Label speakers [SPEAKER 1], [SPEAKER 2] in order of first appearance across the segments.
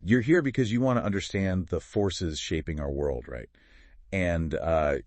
[SPEAKER 1] You're here because you want to understand the forces shaping our world, right? And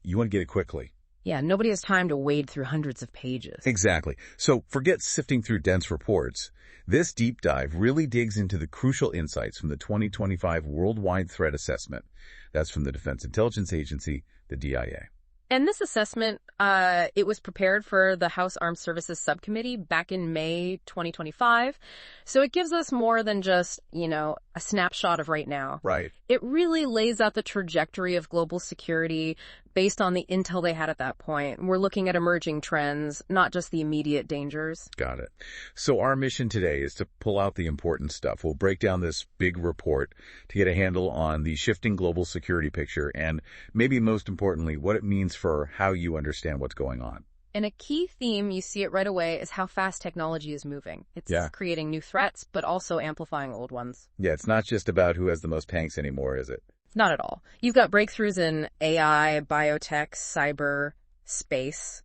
[SPEAKER 1] you want to get it quickly.
[SPEAKER 2] Yeah, nobody has time to wade through hundreds of pages.
[SPEAKER 1] Exactly. So forget sifting through dense reports. This deep dive really digs into the crucial insights from the 2025 Worldwide Threat Assessment. That's from the Defense Intelligence Agency, the DIA.
[SPEAKER 2] And this assessment, it was prepared for the House Armed Services Subcommittee back in May 2025. So it gives us more than just, a snapshot of right now.
[SPEAKER 1] Right.
[SPEAKER 2] It really lays out the trajectory of global security based on the intel they had at that point. We're looking at emerging trends, not just the immediate dangers.
[SPEAKER 1] Got it. So our mission today is to pull out the important stuff. We'll break down this big report to get a handle on the shifting global security picture and maybe most importantly, what it means for how you understand what's going on.
[SPEAKER 2] And a key theme, you see it right away, is how fast technology is moving. It's creating new threats, but also amplifying old ones.
[SPEAKER 1] Yeah, it's not just about who has the most tanks anymore, is it?
[SPEAKER 2] Not at all. You've got breakthroughs in AI, biotech, cyber, space.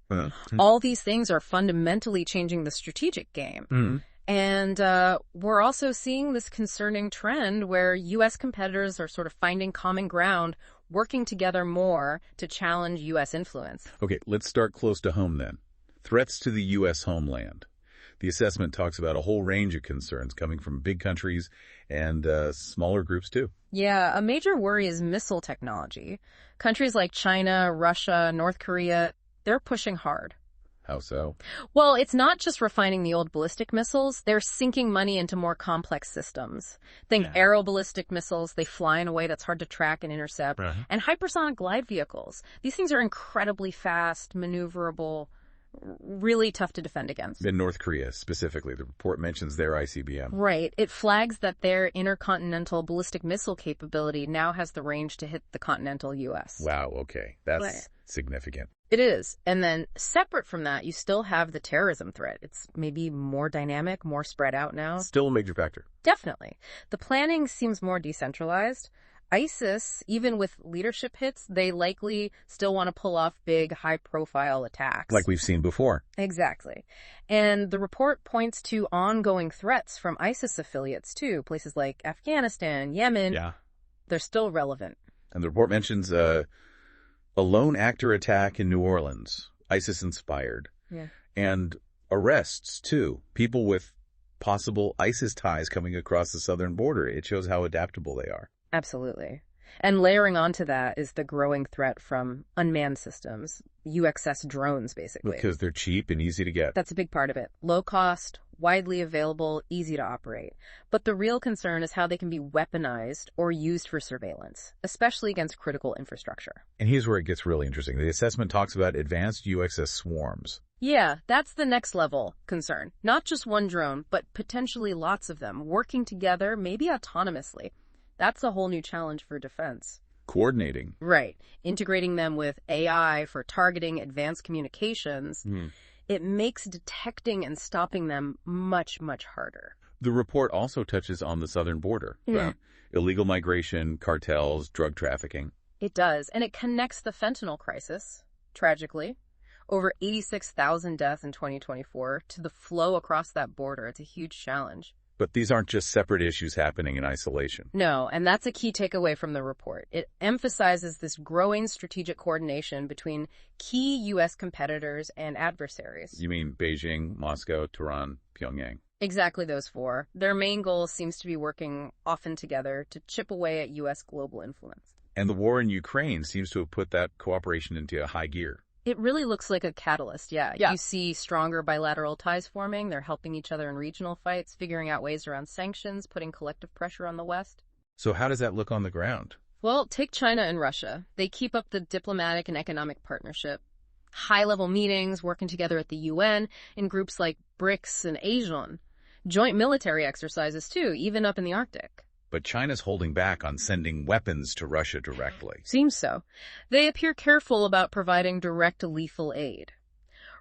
[SPEAKER 2] All these things are fundamentally changing the strategic game.
[SPEAKER 1] Mm-hmm.
[SPEAKER 2] And we're also seeing this concerning trend where U.S. competitors are sort of finding common ground, working together more to challenge U.S. influence.
[SPEAKER 1] Okay, let's start close to home then. Threats to the U.S. homeland. The assessment talks about a whole range of concerns coming from big countries and smaller groups too.
[SPEAKER 2] Yeah, a major worry is missile technology. Countries like China, Russia, North Korea, they're pushing hard.
[SPEAKER 1] How so?
[SPEAKER 2] Well, it's not just refining the old ballistic missiles. They're sinking money into more complex systems. Think aeroballistic missiles. They fly in a way that's hard to track and intercept. And hypersonic glide vehicles. These things are incredibly fast, maneuverable, really tough to defend against.
[SPEAKER 1] In North Korea, specifically, the report mentions their ICBM.
[SPEAKER 2] Right. It flags that their intercontinental ballistic missile capability now has the range to hit the continental U.S.
[SPEAKER 1] Wow, okay. That's significant.
[SPEAKER 2] It is. And then separate from that, you still have the terrorism threat. It's maybe more dynamic, more spread out now.
[SPEAKER 1] Still a major factor.
[SPEAKER 2] Definitely. The planning seems more decentralized. ISIS, even with leadership hits, they likely still want to pull off big, high-profile attacks.
[SPEAKER 1] Like we've seen before.
[SPEAKER 2] Exactly. And the report points to ongoing threats from ISIS affiliates, too. Places like Afghanistan, Yemen.
[SPEAKER 1] Yeah.
[SPEAKER 2] They're still relevant.
[SPEAKER 1] And the report mentions a lone actor attack in New Orleans, ISIS-inspired.
[SPEAKER 2] Yeah.
[SPEAKER 1] And arrests, too. People with possible ISIS ties coming across the southern border. It shows how adaptable they are.
[SPEAKER 2] Absolutely. And layering onto that is the growing threat from unmanned systems, UxS drones, basically.
[SPEAKER 1] Because they're cheap and easy to get.
[SPEAKER 2] That's a big part of it. Low cost, widely available, easy to operate. But the real concern is how they can be weaponized or used for surveillance, especially against critical infrastructure.
[SPEAKER 1] And here's where it gets really interesting. The assessment talks about advanced UxS swarms.
[SPEAKER 2] Yeah, that's the next level concern. Not just one drone, but potentially lots of them, working together, maybe autonomously. That's a whole new challenge for defense.
[SPEAKER 1] Coordinating.
[SPEAKER 2] Right. Integrating them with AI for targeting advanced communications, it makes detecting and stopping them much, much harder.
[SPEAKER 1] The report also touches on the southern border. Illegal migration, cartels, drug trafficking.
[SPEAKER 2] It does. And it connects the fentanyl crisis, tragically, over 86,000 deaths in 2024, to the flow across that border. It's a huge challenge.
[SPEAKER 1] But these aren't just separate issues happening in isolation.
[SPEAKER 2] No, and that's a key takeaway from the report. It emphasizes this growing strategic coordination between key U.S. competitors and adversaries.
[SPEAKER 1] You mean Beijing, Moscow, Tehran, Pyongyang?
[SPEAKER 2] Exactly those four. Their main goal seems to be working often together to chip away at U.S. global influence.
[SPEAKER 1] And the war in Ukraine seems to have put that cooperation into a high gear.
[SPEAKER 2] It really looks like a catalyst, yeah. You see stronger bilateral ties forming. They're helping each other in regional fights, figuring out ways around sanctions, putting collective pressure on the West.
[SPEAKER 1] So how does that look on the ground?
[SPEAKER 2] Well, take China and Russia. They keep up the diplomatic and economic partnership. High-level meetings, working together at the UN, in groups like BRICS and ASEAN. Joint military exercises, too, even up in the Arctic.
[SPEAKER 1] But China's holding back on sending weapons to Russia directly.
[SPEAKER 2] Seems so. They appear careful about providing direct lethal aid.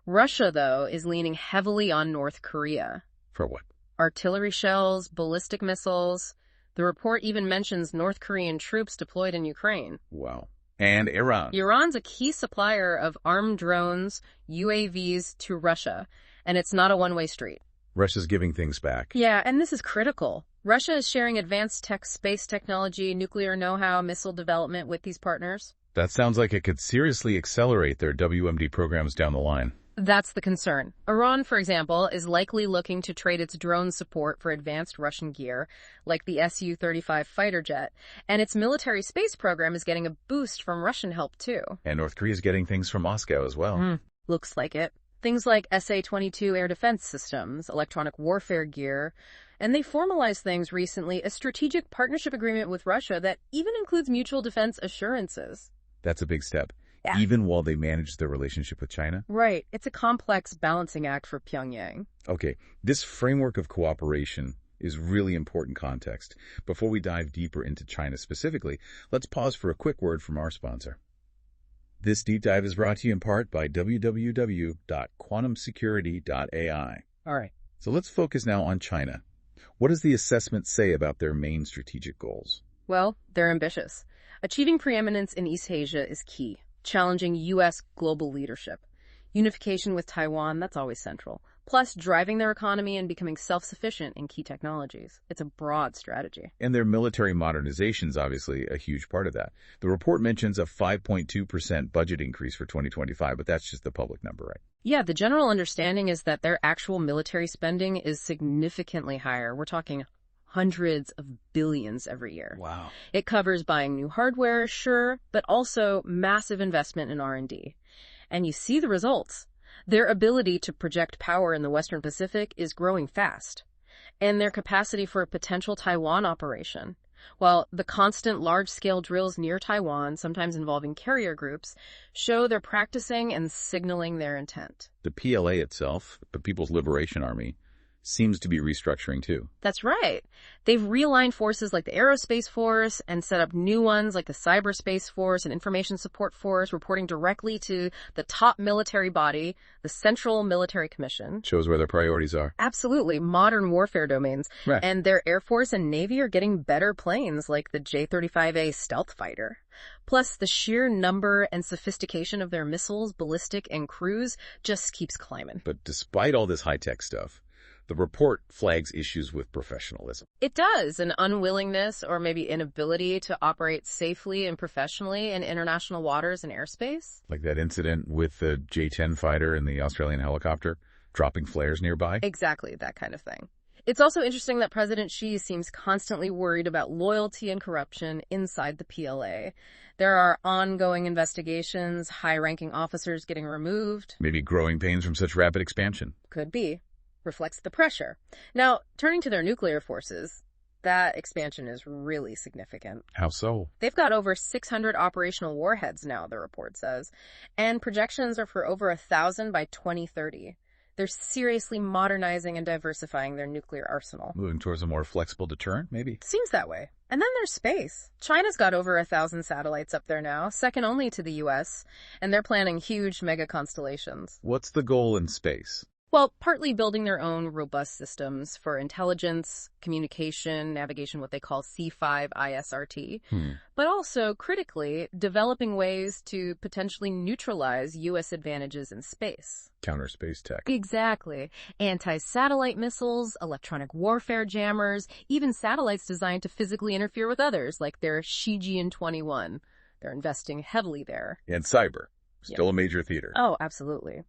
[SPEAKER 2] Russia, though, is leaning heavily on North Korea.
[SPEAKER 1] For what?
[SPEAKER 2] Artillery shells, ballistic missiles. The report even mentions North Korean troops deployed in Ukraine.
[SPEAKER 1] Wow. And Iran.
[SPEAKER 2] Iran's a key supplier of armed drones, UAVs to Russia, and it's not a one-way street.
[SPEAKER 1] Russia's giving things back.
[SPEAKER 2] Yeah, and this is critical. Russia is sharing advanced space technology, nuclear know-how, missile development with these partners.
[SPEAKER 1] That sounds like it could seriously accelerate their WMD programs down the line.
[SPEAKER 2] That's the concern. Iran, for example, is likely looking to trade its drone support for advanced Russian gear, like the Su-35 fighter jet, and its military space program is getting a boost from Russian help, too.
[SPEAKER 1] And North Korea is getting things from Moscow as well.
[SPEAKER 2] Looks like it. Things like SA-22 air defense systems, electronic warfare gear, and they formalized things recently, a strategic partnership agreement with Russia that even includes mutual defense assurances.
[SPEAKER 1] That's a big step.
[SPEAKER 2] Yeah.
[SPEAKER 1] Even while they manage their relationship with China?
[SPEAKER 2] Right. It's a complex balancing act for Pyongyang.
[SPEAKER 1] Okay, this framework of cooperation is really important context. Before we dive deeper into China specifically, let's pause for a quick word from our sponsor. This deep dive is brought to you in part by www.quantumsecurity.ai.
[SPEAKER 2] All right.
[SPEAKER 1] So let's focus now on China. What does the assessment say about their main strategic goals?
[SPEAKER 2] Well, they're ambitious. Achieving preeminence in East Asia is key. Challenging U.S. global leadership. Unification with Taiwan, that's always central. Plus, driving their economy and becoming self-sufficient in key technologies. It's a broad strategy.
[SPEAKER 1] And their military modernization is obviously a huge part of that. The report mentions a 5.2% budget increase for 2025, but that's just the public number, right?
[SPEAKER 2] Yeah, the general understanding is that their actual military spending is significantly higher. We're talking hundreds of billions every year.
[SPEAKER 1] Wow.
[SPEAKER 2] It covers buying new hardware, sure, but also massive investment in R&D. And you see the results. Their ability to project power in the Western Pacific is growing fast. And their capacity for a potential Taiwan operation. While the constant large-scale drills near Taiwan, sometimes involving carrier groups, show they're practicing and signaling their intent.
[SPEAKER 1] The PLA itself, the People's Liberation Army, seems to be restructuring too.
[SPEAKER 2] That's right. They've realigned forces like the Aerospace Force and set up new ones like the Cyberspace Force and Information Support Force, reporting directly to the top military body, the Central Military Commission.
[SPEAKER 1] Shows where their priorities are.
[SPEAKER 2] Absolutely. Modern warfare domains.
[SPEAKER 1] Right.
[SPEAKER 2] And their Air Force and Navy are getting better planes like the J-35A stealth fighter. Plus, the sheer number and sophistication of their missiles, ballistic, and cruise just keeps climbing.
[SPEAKER 1] But despite all this high-tech stuff, the report flags issues with professionalism.
[SPEAKER 2] It does. An unwillingness or maybe inability to operate safely and professionally in international waters and airspace.
[SPEAKER 1] Like that incident with the J-10 fighter and the Australian helicopter dropping flares nearby.
[SPEAKER 2] Exactly, that kind of thing. It's also interesting that President Xi seems constantly worried about loyalty and corruption inside the PLA. There are ongoing investigations, high-ranking officers getting removed.
[SPEAKER 1] Maybe growing pains from such rapid expansion.
[SPEAKER 2] Could be. Reflects the pressure. Now, turning to their nuclear forces, that expansion is really significant.
[SPEAKER 1] How so?
[SPEAKER 2] They've got over 600 operational warheads now, the report says, and projections are for over 1,000 by 2030. They're seriously modernizing and diversifying their nuclear arsenal.
[SPEAKER 1] Moving towards a more flexible deterrent, maybe?
[SPEAKER 2] Seems that way. And then there's space. China's got over 1,000 satellites up there now, second only to the U.S., and they're planning huge mega constellations.
[SPEAKER 1] What's the goal in space?
[SPEAKER 2] Well, partly building their own robust systems for intelligence, communication, navigation, what they call C5 ISRT, but also, critically, developing ways to potentially neutralize U.S. advantages in space.
[SPEAKER 1] Counter space tech.
[SPEAKER 2] Exactly. Anti-satellite missiles, electronic warfare jammers, even satellites designed to physically interfere with others, like their Shijian-21. They're investing heavily there.
[SPEAKER 1] And cyber. Still a major theater.
[SPEAKER 2] Oh, absolutely.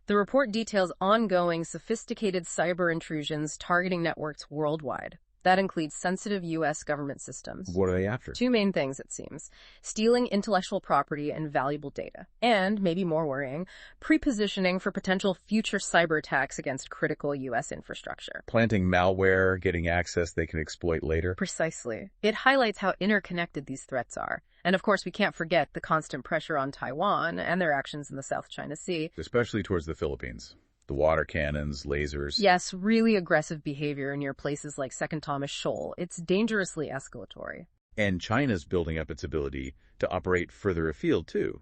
[SPEAKER 2] The report details ongoing, sophisticated cyber intrusions targeting networks worldwide. That includes sensitive U.S. government systems.
[SPEAKER 1] What are they after?
[SPEAKER 2] Two main things, it seems. Stealing intellectual property and valuable data. And, maybe more worrying, pre-positioning for potential future cyber attacks against critical U.S. infrastructure.
[SPEAKER 1] Planting malware, getting access they can exploit later.
[SPEAKER 2] Precisely. It highlights how interconnected these threats are. And of course, we can't forget the constant pressure on Taiwan and their actions in the South China Sea.
[SPEAKER 1] Especially towards the Philippines. The water cannons, lasers.
[SPEAKER 2] Yes, really aggressive behavior near places like Second Thomas Shoal. It's dangerously escalatory.
[SPEAKER 1] And China's building up its ability to operate further afield, too.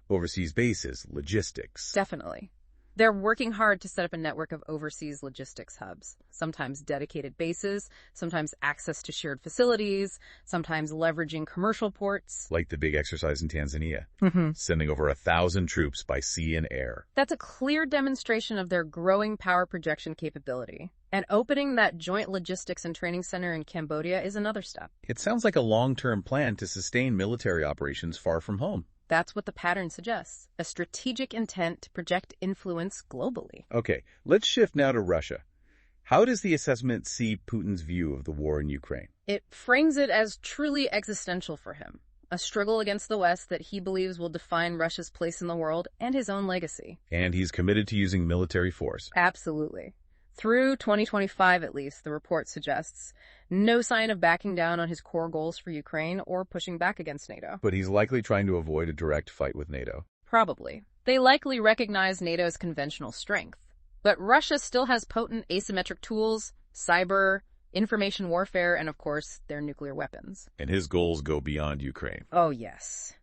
[SPEAKER 1] Overseas bases, logistics.
[SPEAKER 2] Definitely. They're working hard to set up a network of overseas logistics hubs, sometimes dedicated bases, sometimes access to shared facilities, sometimes leveraging commercial ports.
[SPEAKER 1] Like the big exercise in Tanzania, sending over 1,000 troops by sea and air.
[SPEAKER 2] That's a clear demonstration of their growing power projection capability. And opening that joint logistics and training center in Cambodia is another step.
[SPEAKER 1] It sounds like a long-term plan to sustain military operations far from home.
[SPEAKER 2] That's what the pattern suggests, a strategic intent to project influence globally.
[SPEAKER 1] Okay, let's shift now to Russia. How does the assessment see Putin's view of the war in Ukraine?
[SPEAKER 2] It frames it as truly existential for him, a struggle against the West that he believes will define Russia's place in the world and his own legacy.
[SPEAKER 1] And he's committed to using military force.
[SPEAKER 2] Absolutely. Through 2025, at least, the report suggests no sign of backing down on his core goals for Ukraine or pushing back against NATO.
[SPEAKER 1] But he's likely trying to avoid a direct fight with NATO.
[SPEAKER 2] Probably. They likely recognize NATO's conventional strength. But Russia still has potent asymmetric tools, cyber, information warfare, and of course, their nuclear weapons.
[SPEAKER 1] And his goals go beyond Ukraine.
[SPEAKER 2] Oh, yes.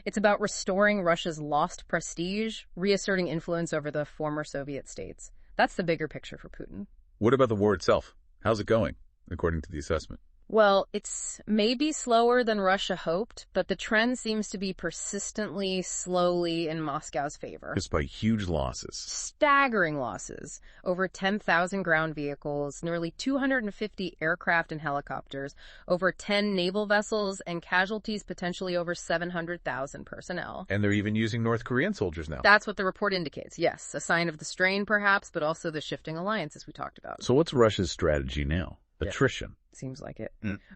[SPEAKER 2] It's about restoring Russia's lost prestige, reasserting influence over the former Soviet states. That's the bigger picture for Putin.
[SPEAKER 1] What about the war itself? How's it going, according to the assessment?
[SPEAKER 2] Well, it's maybe slower than Russia hoped, but the trend seems to be persistently, slowly in Moscow's favor.
[SPEAKER 1] Despite huge losses.
[SPEAKER 2] Staggering losses. Over 10,000 ground vehicles, nearly 250 aircraft and helicopters, over 10 naval vessels, and casualties potentially over 700,000 personnel.
[SPEAKER 1] And they're even using North Korean soldiers now.
[SPEAKER 2] That's what the report indicates, yes. A sign of the strain, perhaps, but also the shifting alliances we talked about.
[SPEAKER 1] So what's Russia's strategy now? Attrition.
[SPEAKER 2] Seems like it.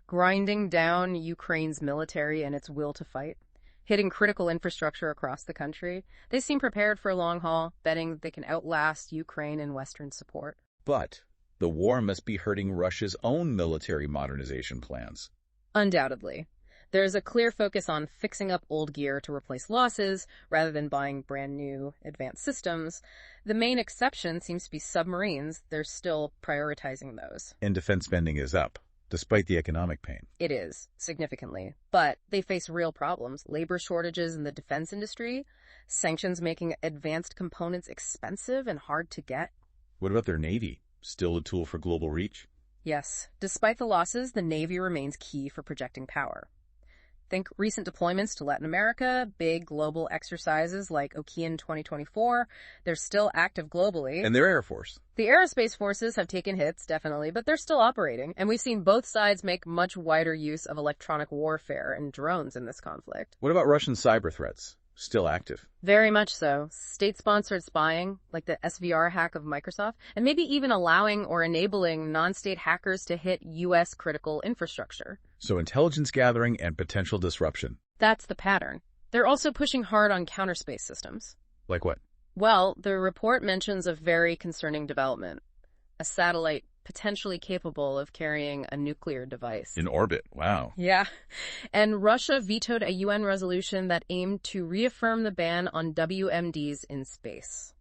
[SPEAKER 2] Grinding down Ukraine's military and its will to fight, hitting critical infrastructure across the country. They seem prepared for a long haul, betting they can outlast Ukraine in Western support.
[SPEAKER 1] But the war must be hurting Russia's own military modernization plans.
[SPEAKER 2] Undoubtedly. There's a clear focus on fixing up old gear to replace losses, rather than buying brand new, advanced systems. The main exception seems to be submarines. They're still prioritizing those.
[SPEAKER 1] And defense spending is up, despite the economic pain.
[SPEAKER 2] It is, significantly. But they face real problems. Labor shortages in the defense industry, sanctions making advanced components expensive and hard to get.
[SPEAKER 1] What about their Navy? Still a tool for global reach?
[SPEAKER 2] Yes. Despite the losses, the Navy remains key for projecting power. Think recent deployments to Latin America, big global exercises like Okean 2024. They're still active globally.
[SPEAKER 1] And their Air Force.
[SPEAKER 2] The aerospace forces have taken hits, definitely, but they're still operating. And we've seen both sides make much wider use of electronic warfare and drones in this conflict.
[SPEAKER 1] What about Russian cyber threats? Still active.
[SPEAKER 2] Very much so. State-sponsored spying, like the SVR hack of Microsoft, and maybe even allowing or enabling non-state hackers to hit U.S. critical infrastructure.
[SPEAKER 1] So intelligence gathering and potential disruption.
[SPEAKER 2] That's the pattern. They're also pushing hard on counterspace systems.
[SPEAKER 1] Like what?
[SPEAKER 2] Well, the report mentions a very concerning development. A satellite potentially capable of carrying a nuclear device.
[SPEAKER 1] In orbit, wow.
[SPEAKER 2] Yeah. And Russia vetoed a UN resolution that aimed to reaffirm the ban on WMDs in space.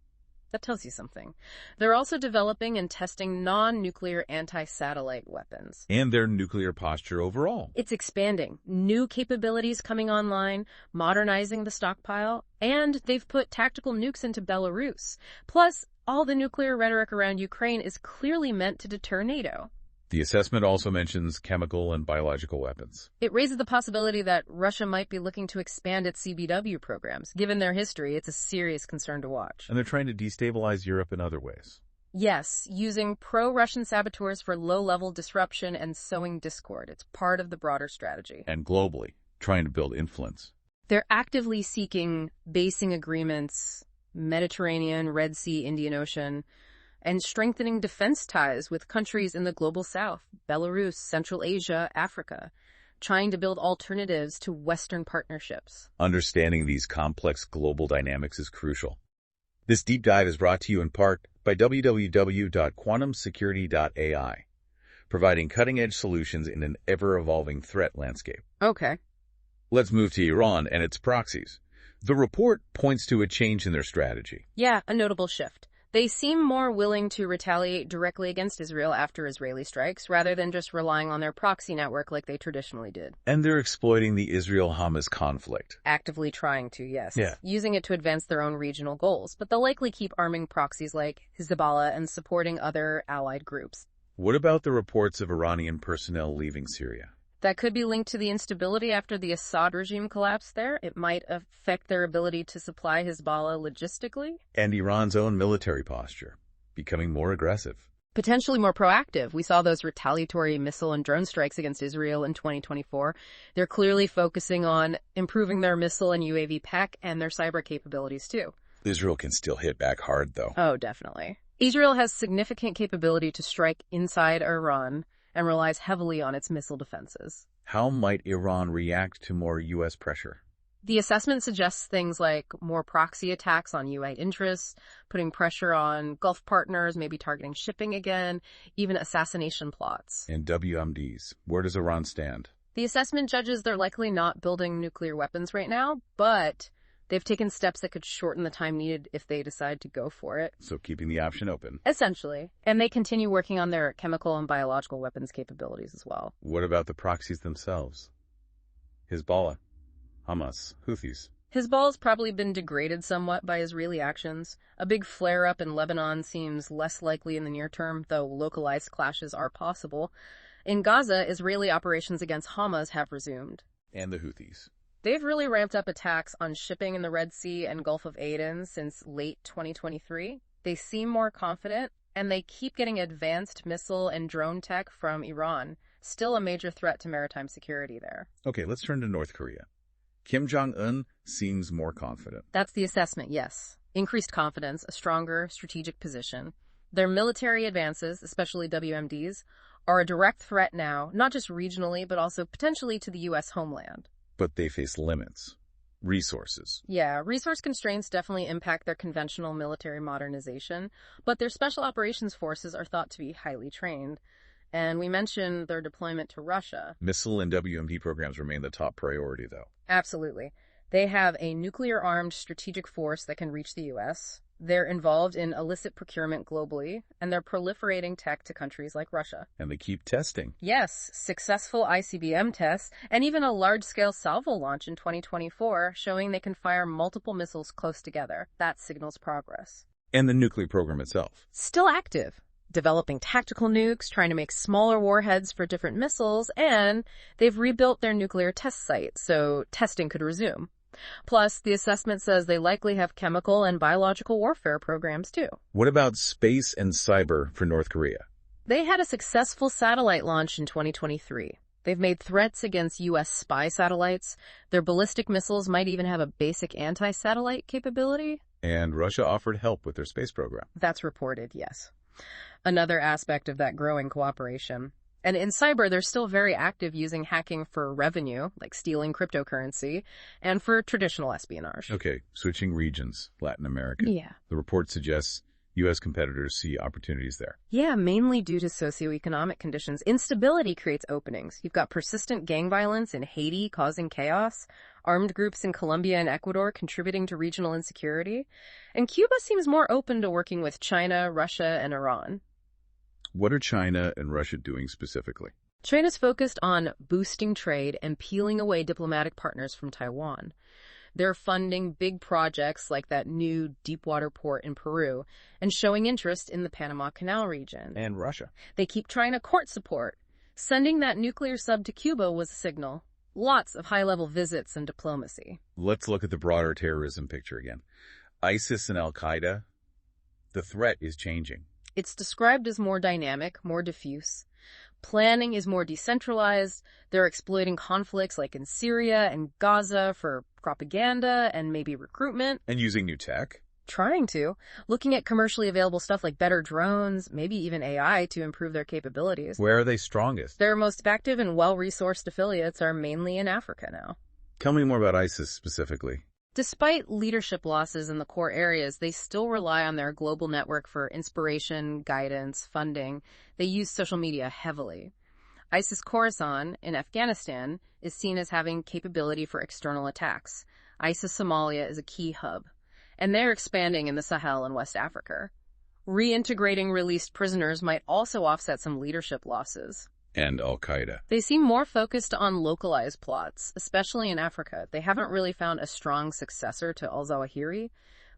[SPEAKER 2] That tells you something. They're also developing and testing non-nuclear anti-satellite weapons.
[SPEAKER 1] And their nuclear posture overall.
[SPEAKER 2] It's expanding. New capabilities coming online, modernizing the stockpile, and they've put tactical nukes into Belarus. Plus, all the nuclear rhetoric around Ukraine is clearly meant to deter NATO.
[SPEAKER 1] The assessment also mentions chemical and biological weapons.
[SPEAKER 2] It raises the possibility that Russia might be looking to expand its CBW programs. Given their history, it's a serious concern to watch.
[SPEAKER 1] And they're trying to destabilize Europe in other ways.
[SPEAKER 2] Yes, using pro-Russian saboteurs for low-level disruption and sowing discord. It's part of the broader strategy.
[SPEAKER 1] And globally, trying to build influence.
[SPEAKER 2] They're actively seeking basing agreements, Mediterranean, Red Sea, Indian Ocean, and strengthening defense ties with countries in the global south, Belarus, Central Asia, Africa, trying to build alternatives to Western partnerships.
[SPEAKER 1] Understanding these complex global dynamics is crucial. This deep dive is brought to you in part by www.quantumsecurity.ai, providing cutting-edge solutions in an ever-evolving threat landscape.
[SPEAKER 2] Okay.
[SPEAKER 1] Let's move to Iran and its proxies. The report points to a change in their strategy.
[SPEAKER 2] Yeah, a notable shift. They seem more willing to retaliate directly against Israel after Israeli strikes, rather than just relying on their proxy network like they traditionally did.
[SPEAKER 1] And they're exploiting the Israel-Hamas conflict.
[SPEAKER 2] Actively trying to, yes.
[SPEAKER 1] Yeah.
[SPEAKER 2] Using it to advance their own regional goals, but they'll likely keep arming proxies like Hezbollah and supporting other allied groups.
[SPEAKER 1] What about the reports of Iranian personnel leaving Syria?
[SPEAKER 2] That could be linked to the instability after the Assad regime collapsed there. It might affect their ability to supply Hezbollah logistically.
[SPEAKER 1] And Iran's own military posture, becoming more aggressive.
[SPEAKER 2] Potentially more proactive. We saw those retaliatory missile and drone strikes against Israel in 2024. They're clearly focusing on improving their missile and UAV pack and their cyber capabilities too.
[SPEAKER 1] Israel can still hit back hard, though.
[SPEAKER 2] Oh, definitely. Israel has significant capability to strike inside Iran and relies heavily on its missile defenses.
[SPEAKER 1] How might Iran react to more U.S. pressure?
[SPEAKER 2] The assessment suggests things like more proxy attacks on U.S. interests, putting pressure on Gulf partners, maybe targeting shipping again, even assassination plots.
[SPEAKER 1] And WMDs, where does Iran stand?
[SPEAKER 2] The assessment judges they're likely not building nuclear weapons right now, but they've taken steps that could shorten the time needed if they decide to go for it.
[SPEAKER 1] So keeping the option open.
[SPEAKER 2] Essentially. And they continue working on their chemical and biological weapons capabilities as well.
[SPEAKER 1] What about the proxies themselves? Hezbollah, Hamas, Houthis.
[SPEAKER 2] Hezbollah's probably been degraded somewhat by Israeli actions. A big flare-up in Lebanon seems less likely in the near term, though localized clashes are possible. In Gaza, Israeli operations against Hamas have resumed.
[SPEAKER 1] And the Houthis.
[SPEAKER 2] They've really ramped up attacks on shipping in the Red Sea and Gulf of Aden since late 2023. They seem more confident, and they keep getting advanced missile and drone tech from Iran, still a major threat to maritime security there.
[SPEAKER 1] Okay, let's turn to North Korea. Kim Jong-un seems more confident.
[SPEAKER 2] That's the assessment, yes. Increased confidence, a stronger strategic position. Their military advances, especially WMDs, are a direct threat now, not just regionally, but also potentially to the U.S. homeland.
[SPEAKER 1] But they face limits. Resources.
[SPEAKER 2] Yeah, resource constraints definitely impact their conventional military modernization, but their special operations forces are thought to be highly trained. And we mentioned their deployment to Russia.
[SPEAKER 1] Missile and WMD programs remain the top priority, though.
[SPEAKER 2] Absolutely. They have a nuclear-armed strategic force that can reach the U.S., they're involved in illicit procurement globally, and they're proliferating tech to countries like Russia.
[SPEAKER 1] And they keep testing.
[SPEAKER 2] Yes, successful ICBM tests, and even a large-scale salvo launch in 2024, showing they can fire multiple missiles close together. That signals progress.
[SPEAKER 1] And the nuclear program itself.
[SPEAKER 2] Still active. Developing tactical nukes, trying to make smaller warheads for different missiles, and they've rebuilt their nuclear test site, so testing could resume. Plus, the assessment says they likely have chemical and biological warfare programs, too.
[SPEAKER 1] What about space and cyber for North Korea?
[SPEAKER 2] They had a successful satellite launch in 2023. They've made threats against U.S. spy satellites. Their ballistic missiles might even have a basic anti-satellite capability.
[SPEAKER 1] And Russia offered help with their space program.
[SPEAKER 2] That's reported, yes. Another aspect of that growing cooperation. And in cyber, they're still very active using hacking for revenue, like stealing cryptocurrency, and for traditional espionage.
[SPEAKER 1] Okay, switching regions, Latin America.
[SPEAKER 2] Yeah.
[SPEAKER 1] The report suggests U.S. competitors see opportunities there.
[SPEAKER 2] Yeah, mainly due to socioeconomic conditions. Instability creates openings. You've got persistent gang violence in Haiti causing chaos, armed groups in Colombia and Ecuador contributing to regional insecurity, and Cuba seems more open to working with China, Russia, and Iran.
[SPEAKER 1] What are China and Russia doing specifically?
[SPEAKER 2] China's focused on boosting trade and peeling away diplomatic partners from Taiwan. They're funding big projects like that new deepwater port in Peru and showing interest in the Panama Canal region.
[SPEAKER 1] And Russia.
[SPEAKER 2] They keep trying to court support. Sending that nuclear sub to Cuba was a signal. Lots of high-level visits and diplomacy.
[SPEAKER 1] Let's look at the broader terrorism picture again. ISIS and Al-Qaeda, the threat is changing.
[SPEAKER 2] It's described as more dynamic, more diffuse. Planning is more decentralized. They're exploiting conflicts like in Syria and Gaza for propaganda and maybe recruitment.
[SPEAKER 1] And using new tech.
[SPEAKER 2] Trying to. Looking at commercially available stuff like better drones, maybe even AI to improve their capabilities.
[SPEAKER 1] Where are they strongest?
[SPEAKER 2] Their most active and well-resourced affiliates are mainly in Africa now.
[SPEAKER 1] Tell me more about ISIS specifically.
[SPEAKER 2] Despite leadership losses in the core areas, they still rely on their global network for inspiration, guidance, funding. They use social media heavily. ISIS Khorasan in Afghanistan is seen as having capability for external attacks. ISIS Somalia is a key hub. And they're expanding in the Sahel and West Africa. Reintegrating released prisoners might also offset some leadership losses.
[SPEAKER 1] And Al-Qaeda.
[SPEAKER 2] They seem more focused on localized plots, especially in Africa. They haven't really found a strong successor to al-Zawahiri,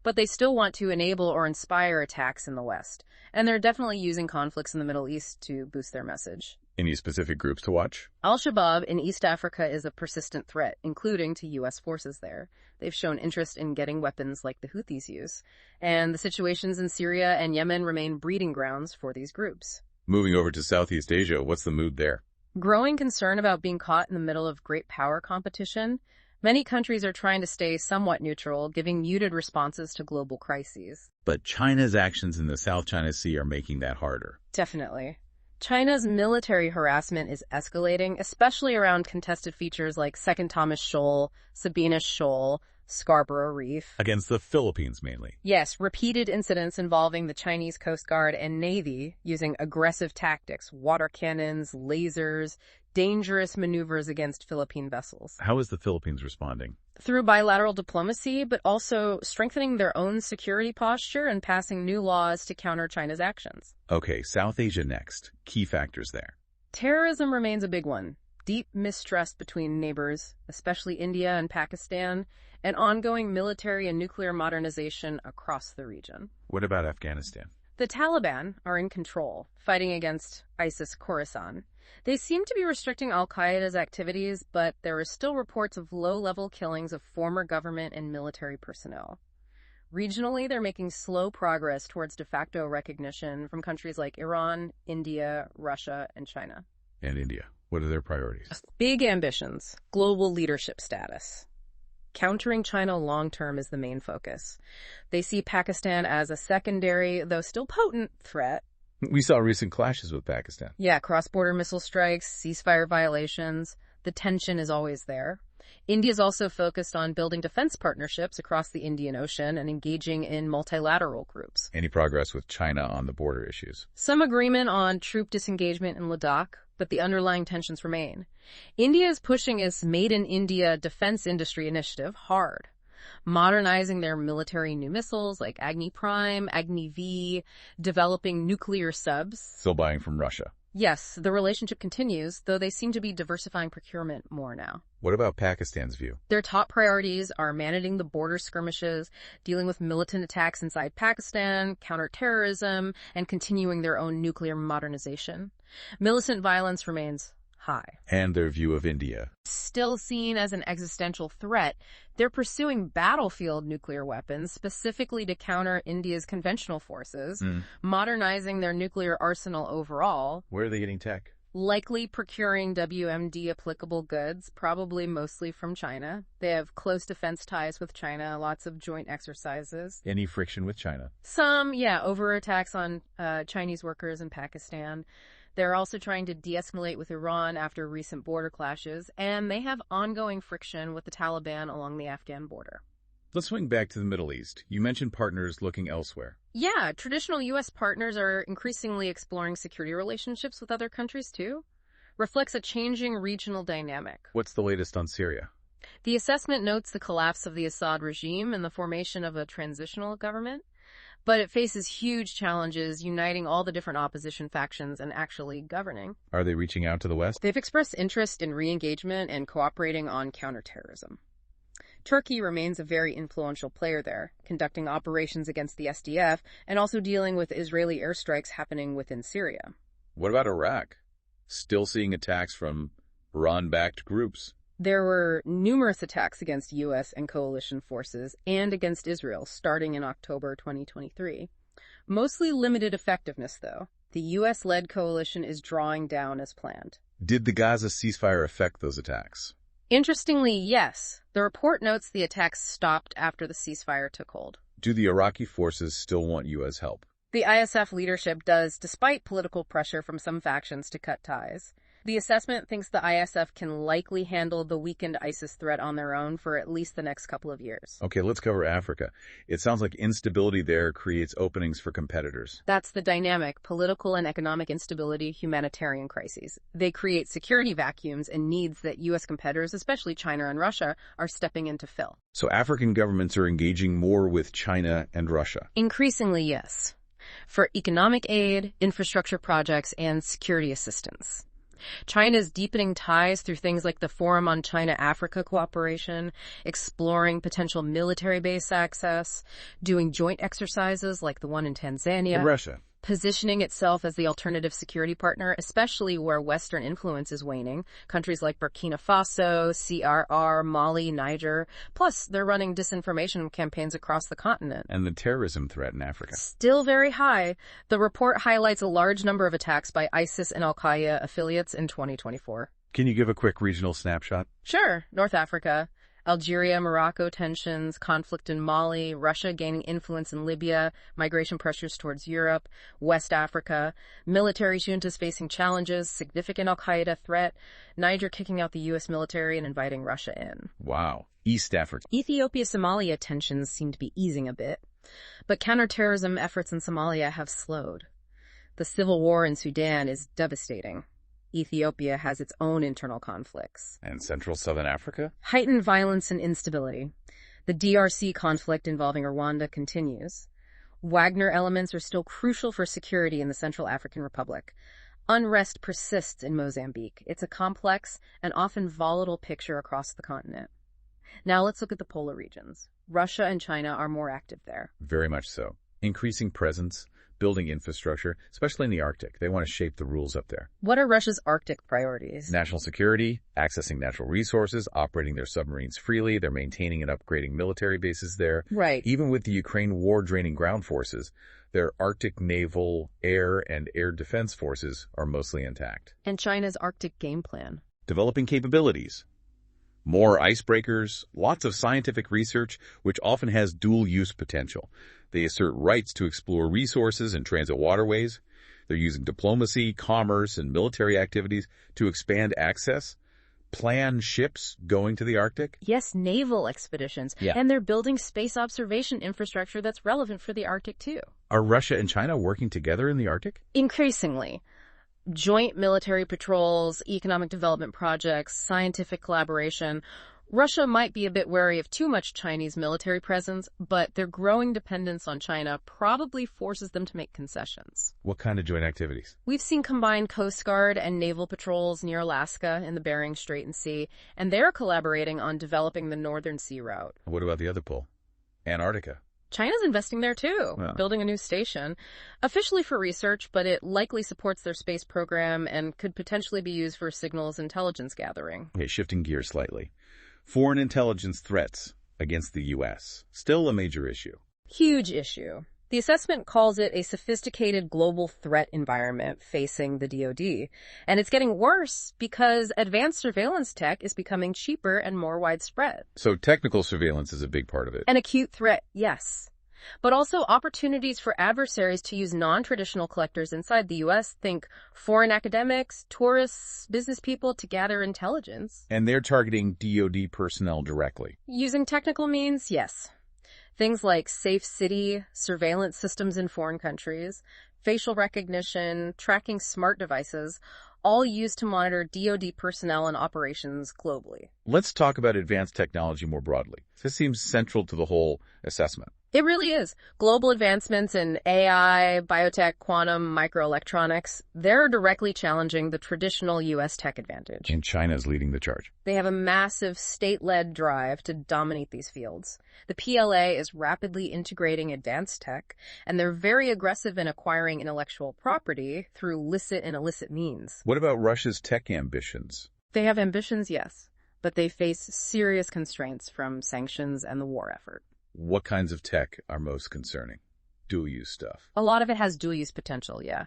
[SPEAKER 2] but they still want to enable or inspire attacks in the West. And they're definitely using conflicts in the Middle East to boost their message.
[SPEAKER 1] Any specific groups to watch?
[SPEAKER 2] Al-Shabaab in East Africa is a persistent threat, including to U.S. forces there. They've shown interest in getting weapons like the Houthis use. And the situations in Syria and Yemen remain breeding grounds for these groups.
[SPEAKER 1] Moving over to Southeast Asia, what's the mood there?
[SPEAKER 2] Growing concern about being caught in the middle of great power competition. Many countries are trying to stay somewhat neutral, giving muted responses to global crises.
[SPEAKER 1] But China's actions in the South China Sea are making that harder.
[SPEAKER 2] Definitely. China's military harassment is escalating, especially around contested features like Second Thomas Shoal, Sabina Shoal, Scarborough Reef.
[SPEAKER 1] Against the Philippines, mainly.
[SPEAKER 2] Yes, repeated incidents involving the Chinese Coast Guard and Navy using aggressive tactics, water cannons, lasers, dangerous maneuvers against Philippine vessels.
[SPEAKER 1] How is the Philippines responding?
[SPEAKER 2] Through bilateral diplomacy, but also strengthening their own security posture and passing new laws to counter China's actions.
[SPEAKER 1] Okay, South Asia next. Key factors there.
[SPEAKER 2] Terrorism remains a big one. Deep mistrust between neighbors, especially India and Pakistan, and ongoing military and nuclear modernization across the region.
[SPEAKER 1] What about Afghanistan?
[SPEAKER 2] The Taliban are in control, fighting against ISIS-Khorasan. They seem to be restricting al-Qaeda's activities, but there are still reports of low-level killings of former government and military personnel. Regionally, they're making slow progress towards de facto recognition from countries like Iran, India, Russia, and China.
[SPEAKER 1] And India. What are their priorities?
[SPEAKER 2] Big ambitions. Global leadership status. Countering China long-term is the main focus. They see Pakistan as a secondary, though still potent, threat.
[SPEAKER 1] We saw recent clashes with Pakistan.
[SPEAKER 2] Yeah, cross-border missile strikes, ceasefire violations. The tension is always there. India's also focused on building defense partnerships across the Indian Ocean and engaging in multilateral groups.
[SPEAKER 1] Any progress with China on the border issues?
[SPEAKER 2] Some agreement on troop disengagement in Ladakh, but the underlying tensions remain. India is pushing its Made in India defense industry initiative hard, modernizing their military new missiles like Agni Prime, Agni V, developing nuclear subs.
[SPEAKER 1] Still buying from Russia.
[SPEAKER 2] Yes, the relationship continues, though they seem to be diversifying procurement more now.
[SPEAKER 1] What about Pakistan's view?
[SPEAKER 2] Their top priorities are managing the border skirmishes, dealing with militant attacks inside Pakistan, counterterrorism, and continuing their own nuclear modernization. Militant violence remains high.
[SPEAKER 1] And their view of India.
[SPEAKER 2] Still seen as an existential threat, they're pursuing battlefield nuclear weapons specifically to counter India's conventional forces, modernizing their nuclear arsenal overall.
[SPEAKER 1] Where are they getting tech?
[SPEAKER 2] Likely procuring WMD-applicable goods, probably mostly from China. They have close defense ties with China, lots of joint exercises.
[SPEAKER 1] Any friction with China?
[SPEAKER 2] Some, yeah, over attacks on Chinese workers in Pakistan. They're also trying to de-escalate with Iran after recent border clashes, and they have ongoing friction with the Taliban along the Afghan border.
[SPEAKER 1] Let's swing back to the Middle East. You mentioned partners looking elsewhere.
[SPEAKER 2] Yeah, traditional U.S. partners are increasingly exploring security relationships with other countries, too. Reflects a changing regional dynamic.
[SPEAKER 1] What's the latest on Syria?
[SPEAKER 2] The assessment notes the collapse of the Assad regime and the formation of a transitional government, but it faces huge challenges uniting all the different opposition factions and actually governing.
[SPEAKER 1] Are they reaching out to the West?
[SPEAKER 2] They've expressed interest in re-engagement and cooperating on counterterrorism. Turkey remains a very influential player there, conducting operations against the SDF and also dealing with Israeli airstrikes happening within Syria.
[SPEAKER 1] What about Iraq? Still seeing attacks from Iran-backed groups.
[SPEAKER 2] There were numerous attacks against U.S. and coalition forces and against Israel starting in October 2023. Mostly limited effectiveness, though. The U.S.-led coalition is drawing down as planned.
[SPEAKER 1] Did the Gaza ceasefire affect those attacks?
[SPEAKER 2] Interestingly, yes. The report notes the attacks stopped after the ceasefire took hold.
[SPEAKER 1] Do the Iraqi forces still want U.S. help?
[SPEAKER 2] The ISF leadership does, despite political pressure from some factions to cut ties. The assessment thinks the ISF can likely handle the weakened ISIS threat on their own for at least the next couple of years.
[SPEAKER 1] Okay, let's cover Africa. It sounds like instability there creates openings for competitors.
[SPEAKER 2] That's the dynamic: political and economic instability, humanitarian crises. They create security vacuums and needs that U.S. competitors, especially China and Russia, are stepping in to fill.
[SPEAKER 1] So African governments are engaging more with China and Russia?
[SPEAKER 2] Increasingly, yes. for economic aid, infrastructure projects, and security assistance. China is deepening ties through things like the Forum on China-Africa Cooperation, exploring potential military base access, doing joint exercises like the one in Tanzania.
[SPEAKER 1] Russia.
[SPEAKER 2] Positioning itself as the alternative security partner, especially where Western influence is waning. Countries like Burkina Faso, CRR, Mali, Niger. Plus, they're running disinformation campaigns across the continent.
[SPEAKER 1] And the terrorism threat in Africa.
[SPEAKER 2] Still very high. The report highlights a large number of attacks by ISIS and Al-Qaeda affiliates in 2024.
[SPEAKER 1] Can you give a quick regional snapshot?
[SPEAKER 2] Sure. North Africa. Algeria-Morocco tensions, conflict in Mali, Russia gaining influence in Libya, migration pressures towards Europe, West Africa, military juntas facing challenges, significant al-Qaeda threat, Niger kicking out the U.S. military and inviting Russia in.
[SPEAKER 1] Wow. East Africa.
[SPEAKER 2] Ethiopia-Somalia tensions seem to be easing a bit, but counterterrorism efforts in Somalia have slowed. The civil war in Sudan is devastating. Ethiopia has its own internal conflicts.
[SPEAKER 1] And Central Southern Africa?
[SPEAKER 2] Heightened violence and instability. The DRC conflict involving Rwanda continues. Wagner elements are still crucial for security in the Central African Republic. Unrest persists in Mozambique. It's a complex and often volatile picture across the continent. Now let's look at the polar regions. Russia and China are more active there.
[SPEAKER 1] Very much so. Increasing presence, building infrastructure, especially in the Arctic. They want to shape the rules up there.
[SPEAKER 2] What are Russia's Arctic priorities?
[SPEAKER 1] National security, accessing natural resources, operating their submarines freely. They're maintaining and upgrading military bases there.
[SPEAKER 2] Right.
[SPEAKER 1] Even with the Ukraine war draining ground forces, their Arctic naval, air, and air defense forces are mostly intact.
[SPEAKER 2] And China's Arctic game plan?
[SPEAKER 1] Developing capabilities. More icebreakers, lots of scientific research, which often has dual-use potential. They assert rights to explore resources and transit waterways. They're using diplomacy, commerce, and military activities to expand access, plan ships going to the Arctic.
[SPEAKER 2] Yes, naval expeditions.
[SPEAKER 1] Yeah.
[SPEAKER 2] And they're building space observation infrastructure that's relevant for the Arctic, too.
[SPEAKER 1] Are Russia and China working together in the Arctic?
[SPEAKER 2] Increasingly. Joint military patrols, economic development projects, scientific collaboration. Russia might be a bit wary of too much Chinese military presence, but their growing dependence on China probably forces them to make concessions.
[SPEAKER 1] What kind of joint activities?
[SPEAKER 2] We've seen combined Coast Guard and naval patrols near Alaska in the Bering Strait and Sea, and they're collaborating on developing the Northern Sea Route.
[SPEAKER 1] What about the other pole? Antarctica.
[SPEAKER 2] China's investing there too, building a new station, officially for research, but it likely supports their space program and could potentially be used for signals intelligence gathering.
[SPEAKER 1] Okay, shifting gears slightly. Foreign intelligence threats against the U.S. Still a major issue.
[SPEAKER 2] Huge issue. The assessment calls it a sophisticated global threat environment facing the DoD. And it's getting worse because advanced surveillance tech is becoming cheaper and more widespread.
[SPEAKER 1] So technical surveillance is a big part of it.
[SPEAKER 2] An acute threat, yes. But also opportunities for adversaries to use non-traditional collectors inside the U.S. Think foreign academics, tourists, business people to gather intelligence.
[SPEAKER 1] And they're targeting DoD personnel directly.
[SPEAKER 2] Using technical means, yes. Things like safe city, surveillance systems in foreign countries, facial recognition, tracking smart devices, all used to monitor DoD personnel and operations globally.
[SPEAKER 1] Let's talk about advanced technology more broadly. This seems central to the whole assessment.
[SPEAKER 2] It really is. Global advancements in AI, biotech, quantum, microelectronics, they're directly challenging the traditional U.S. tech advantage.
[SPEAKER 1] And China's leading the charge.
[SPEAKER 2] They have a massive state-led drive to dominate these fields. The PLA is rapidly integrating advanced tech, and they're very aggressive in acquiring intellectual property through licit and illicit means.
[SPEAKER 1] What about Russia's tech ambitions?
[SPEAKER 2] They have ambitions, yes, but they face serious constraints from sanctions and the war effort.
[SPEAKER 1] What kinds of tech are most concerning? Dual-use stuff.
[SPEAKER 2] A lot of it has dual-use potential, yeah.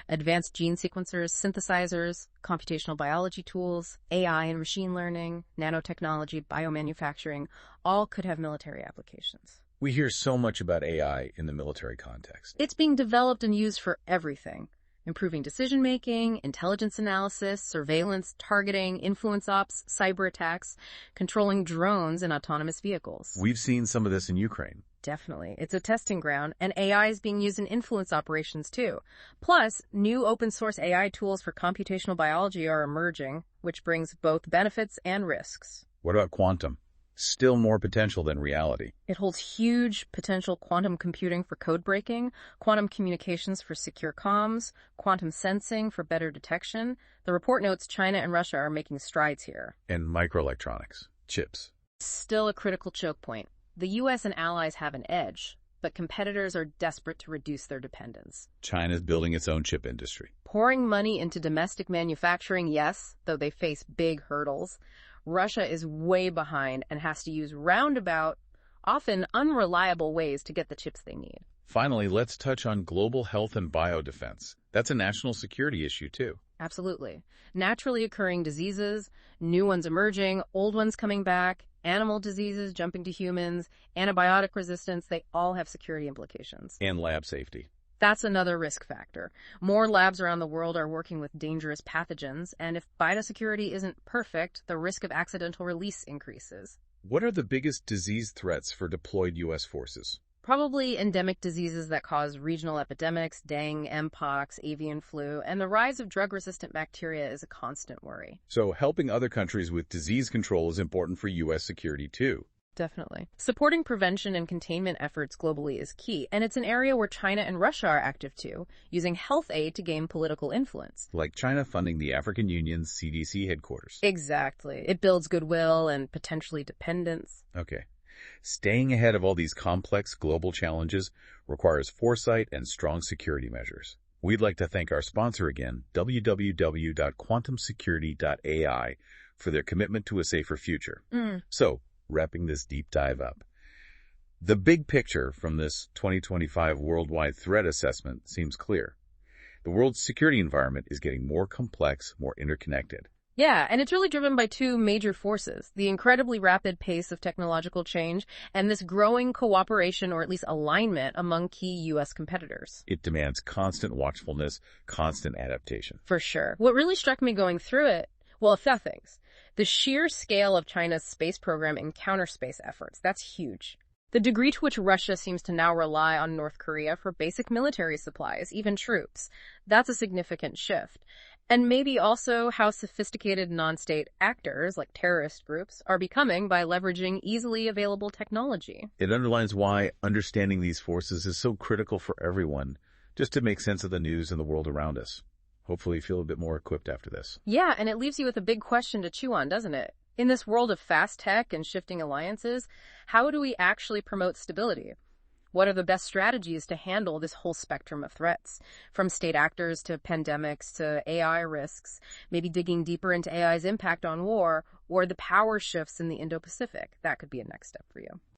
[SPEAKER 2] Advanced gene sequencers, synthesizers, computational biology tools, AI and machine learning, nanotechnology, biomanufacturing, all could have military applications.
[SPEAKER 1] We hear so much about AI in the military context.
[SPEAKER 2] It's being developed and used for everything. Improving decision-making, intelligence analysis, surveillance, targeting, influence ops, cyber attacks, controlling drones and autonomous vehicles.
[SPEAKER 1] We've seen some of this in Ukraine.
[SPEAKER 2] Definitely. It's a testing ground, and AI is being used in influence operations too. Plus, new open-source AI tools for computational biology are emerging, which brings both benefits and risks.
[SPEAKER 1] What about quantum? still more potential than reality.
[SPEAKER 2] It holds huge potential: quantum computing for code breaking, quantum communications for secure comms, quantum sensing for better detection. The report notes China and Russia are making strides here.
[SPEAKER 1] And microelectronics, chips.
[SPEAKER 2] Still a critical choke point. The U.S. and allies have an edge, but competitors are desperate to reduce their dependence.
[SPEAKER 1] China's building its own chip industry.
[SPEAKER 2] Pouring money into domestic manufacturing, yes, though they face big hurdles. Russia is way behind and has to use roundabout, often unreliable ways to get the chips they need.
[SPEAKER 1] Finally, let's touch on global health and biodefense. That's a national security issue, too.
[SPEAKER 2] Absolutely. Naturally occurring diseases, new ones emerging, old ones coming back, animal diseases jumping to humans, antibiotic resistance, they all have security implications.
[SPEAKER 1] And lab safety.
[SPEAKER 2] That's another risk factor. More labs around the world are working with dangerous pathogens, and if biosecurity isn't perfect, the risk of accidental release increases.
[SPEAKER 1] What are the biggest disease threats for deployed U.S. forces?
[SPEAKER 2] Probably endemic diseases that cause regional epidemics, dengue, mpox, avian flu, and the rise of drug-resistant bacteria is a constant worry.
[SPEAKER 1] So helping other countries with disease control is important for U.S. security, too.
[SPEAKER 2] Definitely. Supporting prevention and containment efforts globally is key, and it's an area where China and Russia are active too, using health aid to gain political influence.
[SPEAKER 1] Like China funding the African Union's CDC headquarters.
[SPEAKER 2] Exactly. It builds goodwill and potentially dependence.
[SPEAKER 1] Okay. Staying ahead of all these complex global challenges requires foresight and strong security measures. We'd like to thank our sponsor again, www.quantumsecurity.ai, for their commitment to a safer future. So, wrapping this deep dive up, the big picture from this 2025 worldwide threat assessment seems clear. The world's security environment is getting more complex, more interconnected.
[SPEAKER 2] Yeah, and it's really driven by two major forces: the incredibly rapid pace of technological change and this growing cooperation, or at least alignment, among key U.S. competitors.
[SPEAKER 1] It demands constant watchfulness, constant adaptation.
[SPEAKER 2] For sure. What really struck me going through it, well, a few things. The sheer scale of China's space program and counterspace efforts, that's huge. The degree to which Russia seems to now rely on North Korea for basic military supplies, even troops, that's a significant shift. And maybe also how sophisticated non-state actors, like terrorist groups, are becoming by leveraging easily available technology.
[SPEAKER 1] It underlines why understanding these forces is so critical for everyone, just to make sense of the news and the world around us. Hopefully you feel a bit more equipped after this.
[SPEAKER 2] Yeah, and it leaves you with a big question to chew on, doesn't it? In this world of fast tech and shifting alliances, how do we actually promote stability? What are the best strategies to handle this whole spectrum of threats, from state actors to pandemics to AI risks, maybe digging deeper into AI's impact on war or the power shifts in the Indo-Pacific? That could be a next step for you.